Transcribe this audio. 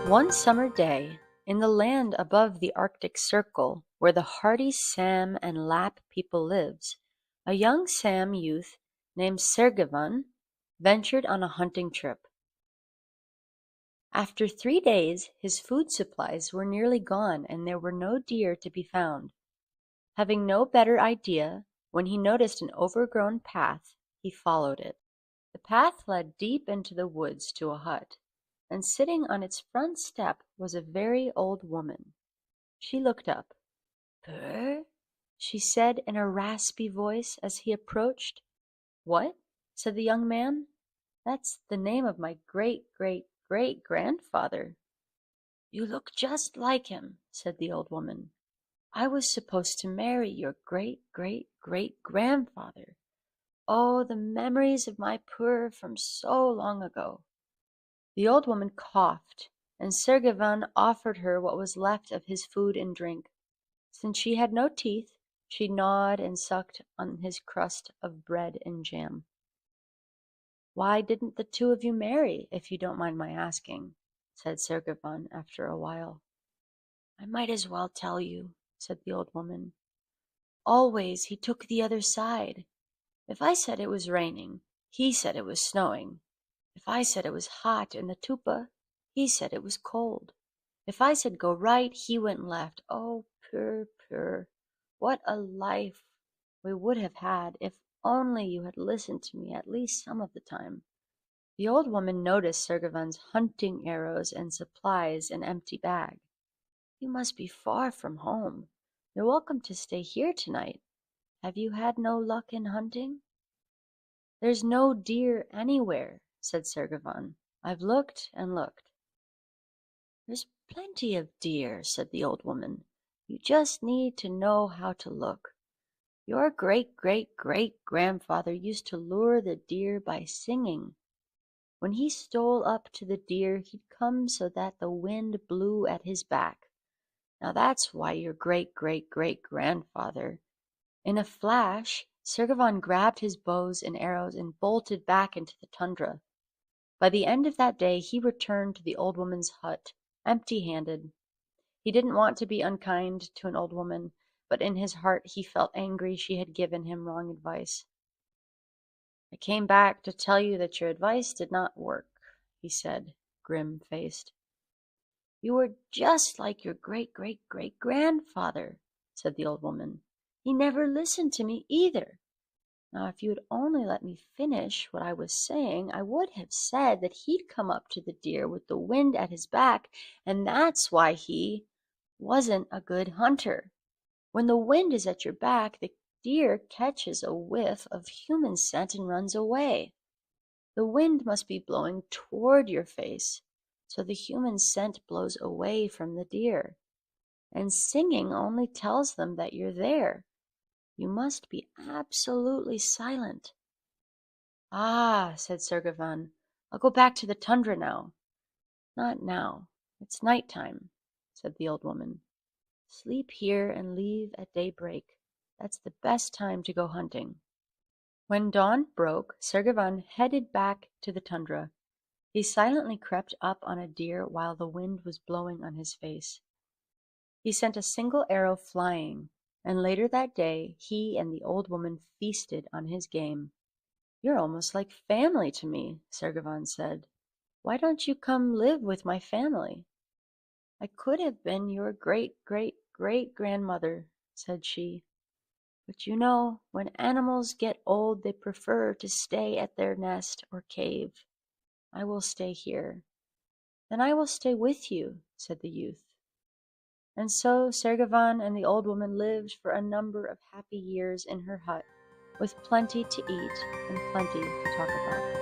One summer day, in the land above the Arctic Circle, where the hardy Sam and Lapp people lives, a young Sam youth named Sergevan ventured on a hunting trip. After 3 days, his food supplies were nearly gone and there were no deer to be found. Having no better idea, when he noticed an overgrown path, he followed it. The path led deep into the woods to a hut, and sitting on its front step was a very old woman. She looked up. "Purr?" she said in a raspy voice as he approached. "What?" said the young man. "That's the name of my great-great-great-grandfather." "You look just like him," said the old woman. "I was supposed to marry your great-great-great-grandfather. Oh, the memories of my Purr from so long ago." The old woman coughed, and Sergevan offered her what was left of his food and drink. Since she had no teeth, she gnawed and sucked on his crust of bread and jam. "Why didn't the two of you marry, if you don't mind my asking?" said Sergevan after a while. "I might as well tell you," said the old woman. "Always he took the other side. If I said it was raining, he said it was snowing. If I said it was hot in the tupa, he said it was cold. If I said go right, he went left. Oh, Purr, what a life we would have had if only you had listened to me at least some of the time." The old woman noticed Sergevan's hunting arrows and supplies and empty bag. "You must be far from home. You're welcome to stay here tonight. Have you had no luck in hunting?" "There's no deer anywhere," said Sergevan. "I've looked and looked." "There's plenty of deer," said the old woman. "You just need to know how to look. Your great-great-great-grandfather used to lure the deer by singing. When he stole up to the deer, he'd come so that the wind blew at his back. Now that's why your great-great-great-grandfather—" In a flash, Sergevan grabbed his bows and arrows and bolted back into the tundra. By the end of that day he returned to the old woman's hut, empty-handed. He didn't want to be unkind to an old woman, but in his heart he felt angry she had given him wrong advice. "I came back to tell you that your advice did not work," he said, grim-faced. "You were just like your great-great-great-grandfather," said the old woman. "He never listened to me either. Now, if you had only let me finish what I was saying, I would have said that he'd come up to the deer with the wind at his back, and that's why he wasn't a good hunter. When the wind is at your back, the deer catches a whiff of human scent and runs away. The wind must be blowing toward your face, so the human scent blows away from the deer. And singing only tells them that you're there. You must be absolutely silent." "Ah," said Sergevan, "I'll go back to the tundra now." "Not now. It's night time," said the old woman. "Sleep here and leave at daybreak. That's the best time to go hunting." When dawn broke, Sergevan headed back to the tundra. He silently crept up on a deer while the wind was blowing on his face. He sent a single arrow flying, and later that day he and the old woman feasted on his game. "You're almost like family to me," Sergevan said. "Why don't you come live with my family?" "I could have been your great-great-great-grandmother," said she. "But you know, when animals get old they prefer to stay at their nest or cave. I will stay here." "Then I will stay with you," said the youth. And so Sergevan and the old woman lived for a number of happy years in her hut, with plenty to eat and plenty to talk about.